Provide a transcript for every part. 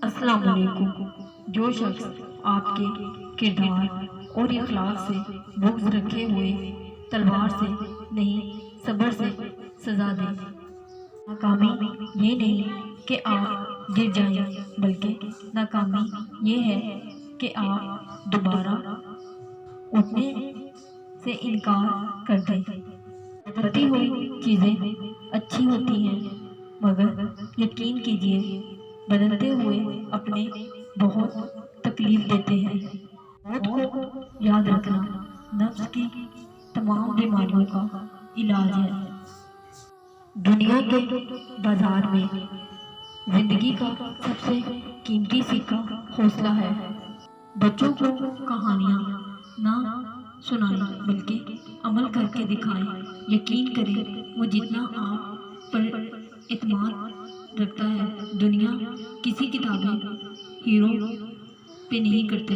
السلام علیکم۔ جو شخص آپ کے کردار اور اخلاق سے بغض رکھے ہوئے تلوار سے نہیں صبر سے سزا دے۔ ناکامی یہ نہیں کہ آپ گر جائیں، بلکہ ناکامی یہ ہے کہ آپ دوبارہ اٹھنے سے انکار کر دیں۔ بدلتی ہوئی چیزیں اچھی ہوتی ہیں، مگر یقین کیجیے بدلتے ہوئے اپنے بہت تکلیف دیتے ہیں۔ موت کو یاد رکھنا نفس کی تمام بیماریوں کا علاج ہے۔ دنیا کے بازار میں زندگی کا سب سے قیمتی سکہ حوصلہ ہے۔ بچوں کو کہانیاں نہ سنائیں بلکہ عمل کر کے دکھائیں۔ یقین کریں وہ جتنا آپ پر اعتماد رکھتا ہے، دنیا کسی کتابیں ہیرو پہ نہیں کرتے۔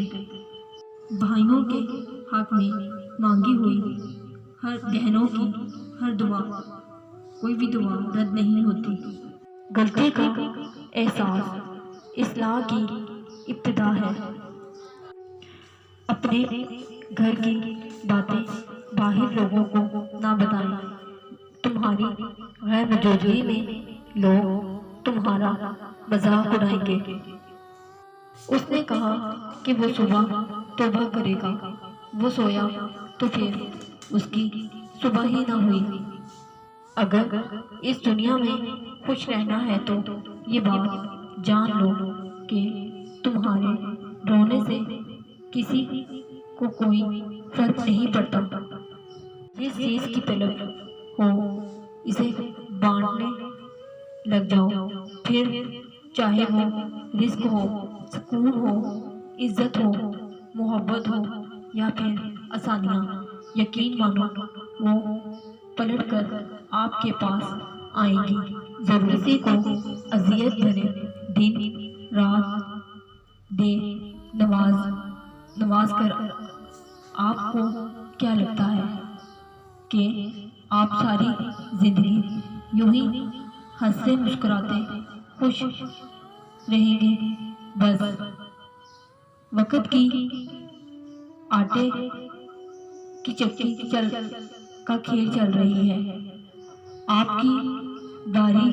بھائیوں کے حق میں مانگی ہوئی ہر بہنوں کی ہر دعا، کوئی بھی دعا رد نہیں ہوتی۔ غلطی کا احساس اصلاح کی ابتدا ہے۔ اپنے گھر کی باتیں باہر لوگوں کو نہ بتائیں۔ تمہاری غیر موجودگی میں لوگ تمہارا مذاق اڑائیں گے۔ اس نے کہا کہ وہ صبح توبہ کرے گا، وہ سویا تو پھر اس کی صبح ہی نہ ہوئی۔ اگر اس دنیا میں خوش رہنا ہے تو یہ بات جان لو کہ تمہارے رونے سے کسی کو کوئی فرق نہیں پڑتا۔ جس چیز کی طلب ہو اسے بانٹنے لگ جاؤ، پھر چاہے وہ رزق ہو، سکون ہو، عزت ہو، محبت ہو یا پھر آسانیاں، یقین مانو وہ پلٹ کر آپ کے پاس آئیں گی ضرور۔ کسی کو اذیت بھرے دن رات دے نواز کر آپ کو کیا لگتا ہے کہ آپ ساری زندگی یوں ہی ہنستے مسکراتے خوش رہیں گے؟ بس وقت کی آٹے کی چکی کا کھیل چل رہی ہے۔ آپ کی باری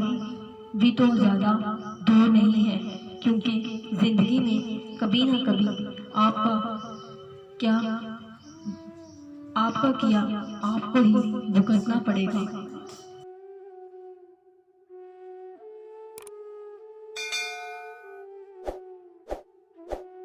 بھی تو زیادہ دور نہیں ہے، کیونکہ زندگی میں کبھی نہ کبھی آپ کا کیا آپ کو ہی بھگتنا پڑے گا۔